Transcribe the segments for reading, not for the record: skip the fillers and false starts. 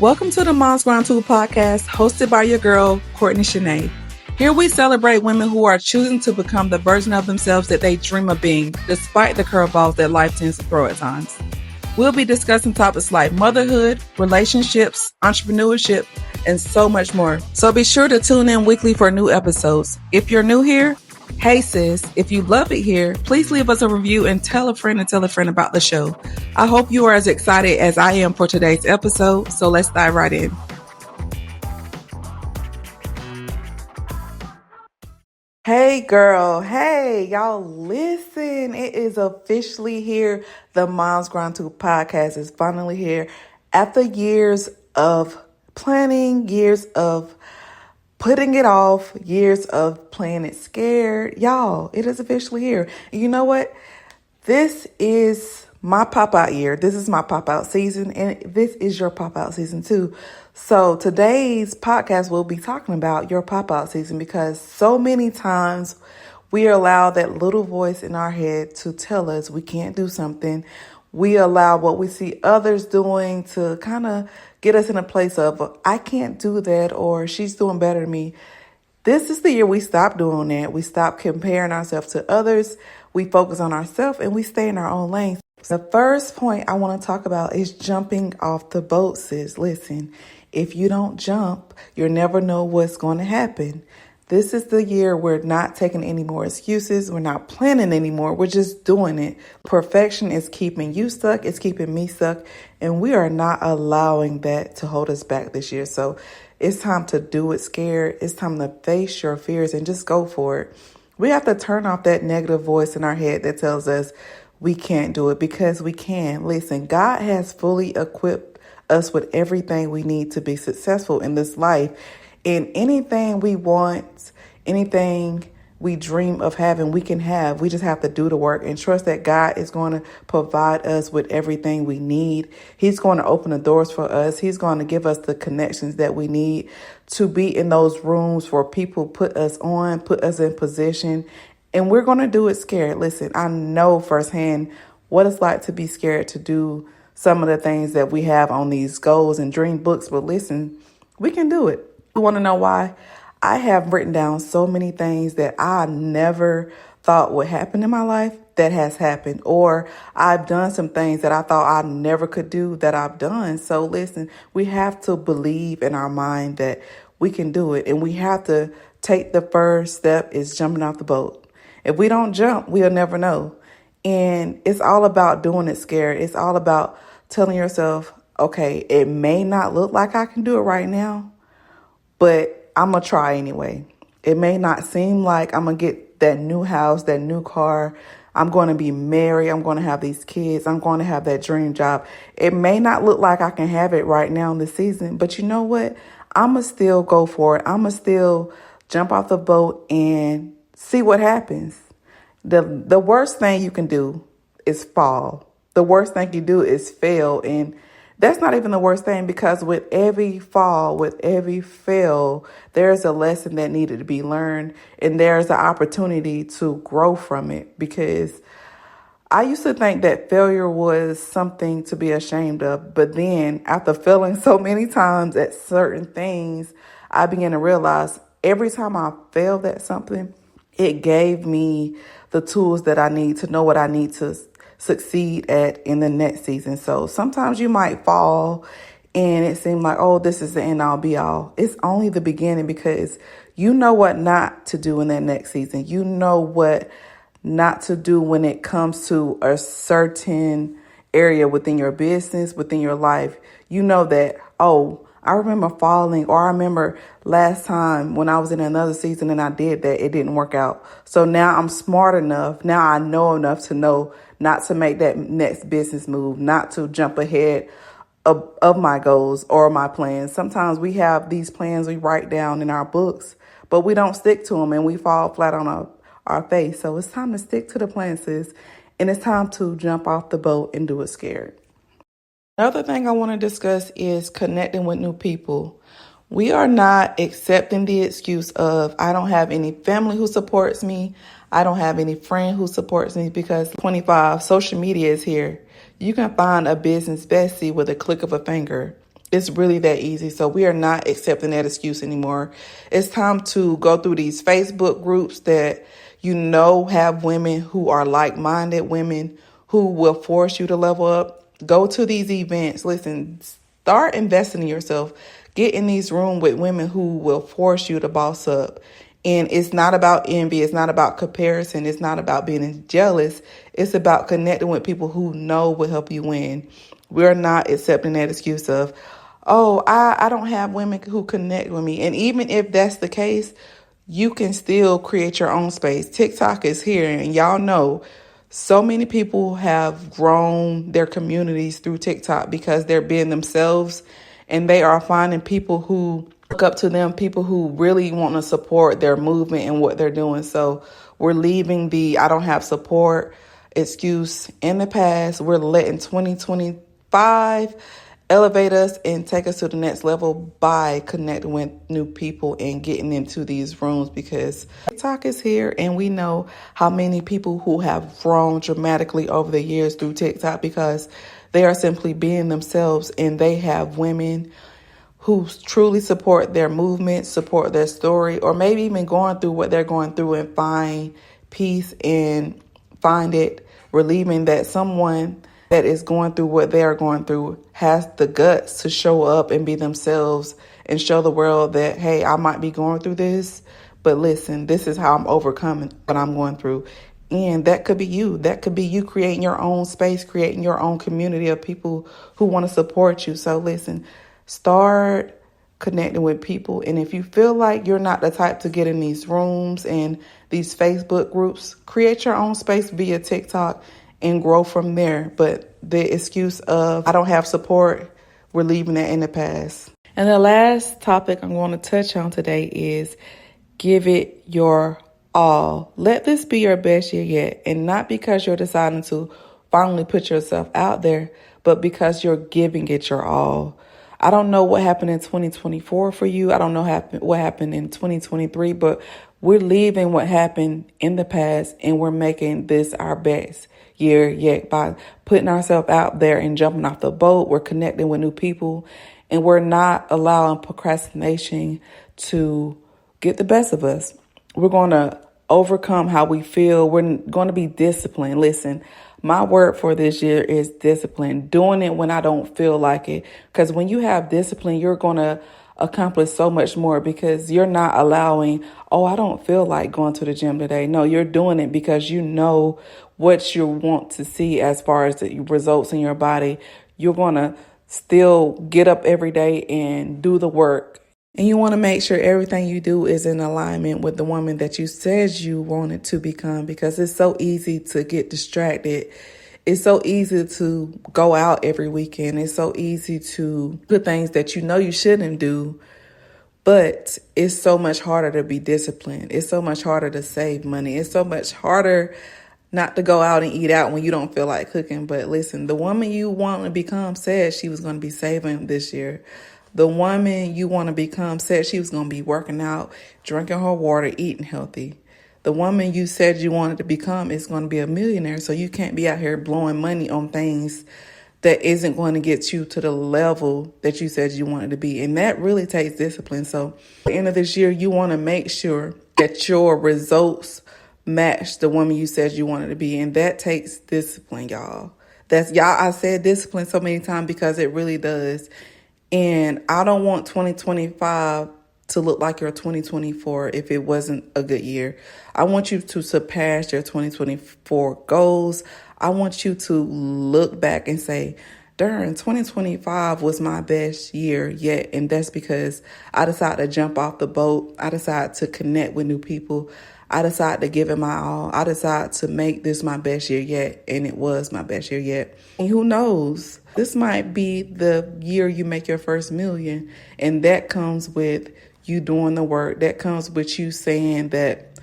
Welcome to the Moms Ground 2 podcast, hosted by your girl, Courtney Shanae. Here we celebrate women who are choosing to become the version of themselves that they dream of being, despite the curveballs that life tends to throw at times. We'll be discussing topics like motherhood, relationships, entrepreneurship, and so much more. So be sure to tune in weekly for new episodes. If you're new here, hey sis, if you love it here, please leave us a review and tell a friend about the show. I hope you are as excited as I am for today's episode, so let's dive right in. Hey girl, hey y'all, listen, it is officially here. The Moms Grind 2 podcast is finally here after years of planning, years of putting it off, years of playing it scared. Y'all, it is officially here. And you know what? This is my pop-out year. This is my pop-out season, and this is your pop-out season too. So today's podcast will be talking about your pop-out season because so many times we allow that little voice in our head to tell us we can't do something. We allow what we see others doing to kind of get us in a place of, I can't do that, or she's doing better than me. This is the year we stop doing that. We stop comparing ourselves to others. We focus on ourselves and we stay in our own lane. The first point I want to talk about is jumping off the boat, sis. Listen, if you don't jump, you'll never know what's going to happen. This is the year we're not taking any more excuses. We're not planning anymore. We're just doing it. Perfection is keeping you stuck. It's keeping me stuck. And we are not allowing that to hold us back this year. So it's time to do it scared. It's time to face your fears and just go for it. We have to turn off that negative voice in our head that tells us we can't do it, because we can. Listen, God has fully equipped us with everything we need to be successful in this life. And anything we want, anything we dream of having, we can have. We just have to do the work and trust that God is going to provide us with everything we need. He's going to open the doors for us. He's going to give us the connections that we need to be in those rooms where people put us on, put us in position. And we're going to do it scared. Listen, I know firsthand what it's like to be scared to do some of the things that we have on these goals and dream books. But listen, we can do it. You want to know why? I have written down so many things that I never thought would happen in my life that has happened. Or I've done some things that I thought I never could do that I've done. So listen, we have to believe in our mind that we can do it. And we have to take the first step is jumping off the boat. If we don't jump, we'll never know. And it's all about doing it scared. It's all about telling yourself, okay, it may not look like I can do it right now, but I'm going to try anyway. It may not seem like I'm going to get that new house, that new car. I'm going to be married. I'm going to have these kids. I'm going to have that dream job. It may not look like I can have it right now in the season, but you know what? I'm going to still go for it. I'm going to still jump off the boat and see what happens. The worst thing you can do is fall. The worst thing you do is fail. And that's not even the worst thing, because with every fall, with every fail, there's a lesson that needed to be learned. And there's an opportunity to grow from it, because I used to think that failure was something to be ashamed of. But then after failing so many times at certain things, I began to realize every time I failed at something, it gave me the tools that I need to know what I need to succeed at in the next season. So sometimes you might fall and it seems like, oh, this is the end all be all. It's only the beginning, because you know what not to do in that next season. You know what not to do when it comes to a certain area within your business, within your life. You know that, oh, I remember falling, or I remember last time when I was in another season and I did that, it didn't work out. So now I'm smart enough. Now I know enough to know not to make that next business move, not to jump ahead of my goals or my plans. Sometimes we have these plans we write down in our books, but we don't stick to them and we fall flat on our face. So it's time to stick to the plan, sis. And it's time to jump off the boat and do it scared. Another thing I want to discuss is connecting with new people. We are not accepting the excuse of, I don't have any family who supports me. I don't have any friend who supports me, because 25, social media is here. You can find a business bestie with a click of a finger. It's really that easy. So we are not accepting that excuse anymore. It's time to go through these Facebook groups that have women who are like-minded, women who will force you to level up. Go to these events. Listen, start investing in yourself. Get in these rooms with women who will force you to boss up. And it's not about envy. It's not about comparison. It's not about being jealous. It's about connecting with people who know will help you win. We're not accepting that excuse of, oh, I don't have women who connect with me. And even if that's the case, you can still create your own space. TikTok is here, and y'all know so many people have grown their communities through TikTok because they're being themselves, and they are finding people who look up to them, people who really want to support their movement and what they're doing. So we're leaving the I don't have support excuse in the past. We're letting 2025 elevate us and take us to the next level by connecting with new people and getting into these rooms, because TikTok is here, and we know how many people who have grown dramatically over the years through TikTok because they are simply being themselves, and they have women who truly support their movement, support their story, or maybe even going through what they're going through and find peace and find it relieving that someone that is going through what they are going through has the guts to show up and be themselves and show the world that, hey, I might be going through this, but listen, this is how I'm overcoming what I'm going through. And that could be you. That could be you creating your own space, creating your own community of people who want to support you. So listen, start connecting with people. And if you feel like you're not the type to get in these rooms and these Facebook groups, create your own space via TikTok and grow from there. But the excuse of I don't have support, we're leaving that in the past. And the last topic I'm going to touch on today is give it your all. Let this be your best year yet. And not because you're deciding to finally put yourself out there, but because you're giving it your all. I don't know what happened in 2024 for you. I don't know what happened in 2023, but we're leaving what happened in the past, and we're making this our best year yet by putting ourselves out there and jumping off the boat. We're connecting with new people, and we're not allowing procrastination to get the best of us. We're going to overcome how we feel. We're going to be disciplined. Listen, my word for this year is discipline. Doing it when I don't feel like it. Because when you have discipline, you're going to accomplish so much more, because you're not allowing, oh, I don't feel like going to the gym today. No, you're doing it because you know what you want to see as far as the results in your body. You're going to still get up every day and do the work. And you want to make sure everything you do is in alignment with the woman that you said you wanted to become, because it's so easy to get distracted. It's so easy to go out every weekend. It's so easy to do things that you know you shouldn't do. But it's so much harder to be disciplined. It's so much harder to save money. It's so much harder not to go out and eat out when you don't feel like cooking. But listen, the woman you want to become said she was going to be saving this year. The woman you want to become said she was going to be working out, drinking her water, eating healthy. The woman you said you wanted to become is going to be a millionaire. So you can't be out here blowing money on things that isn't going to get you to the level that you said you wanted to be. And that really takes discipline. So at the end of this year, you want to make sure that your results match the woman you said you wanted to be. And that takes discipline, y'all. I said discipline so many times because it really does. And I don't want 2025 to look like your 2024 if it wasn't a good year. I want you to surpass your 2024 goals. I want you to look back and say, darn, 2025 was my best year yet. And that's because I decided to jump off the boat. I decided to connect with new people. I decided to give it my all. I decided to make this my best year yet. And it was my best year yet. And who knows? This might be the year you make your first million. And that comes with you doing the work. That comes with you saying that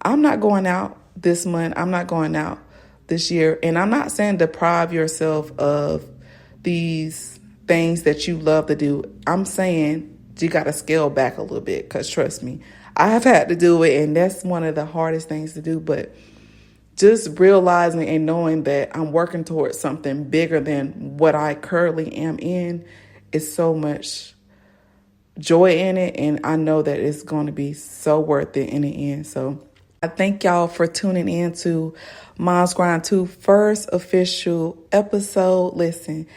I'm not going out this month. I'm not going out this year. And I'm not saying deprive yourself of these things that you love to do. I'm saying you got to scale back a little bit, because trust me, I have had to do it. And that's one of the hardest things to do. But just realizing and knowing that I'm working towards something bigger than what I currently am in it's so much joy in it, and I know that it's going to be so worth it in the end. So I thank y'all for tuning in to Mom's Grind 2 first official episode. Listen,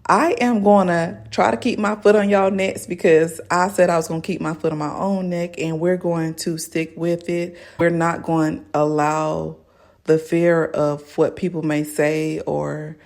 I am going to try to keep my foot on y'all necks because I said I was going to keep my foot on my own neck, and we're going to stick with it. We're not going to allow the fear of what people may say or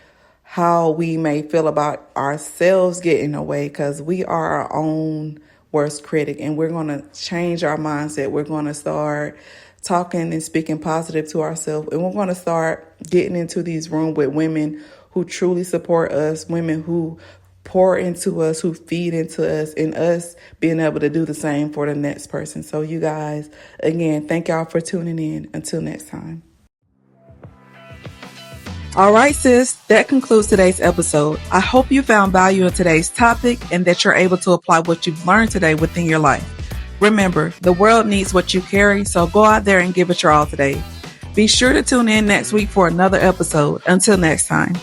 how we may feel about ourselves get in the way, because we are our own worst critic, and we're going to change our mindset. We're going to start talking and speaking positive to ourselves, and we're going to start getting into these rooms with women who truly support us, women who pour into us, who feed into us, and us being able to do the same for the next person. So you guys, again, thank y'all for tuning in. Until next time. All right, sis, that concludes today's episode. I hope you found value in today's topic and that you're able to apply what you've learned today within your life. Remember, the world needs what you carry, so go out there and give it your all today. Be sure to tune in next week for another episode. Until next time.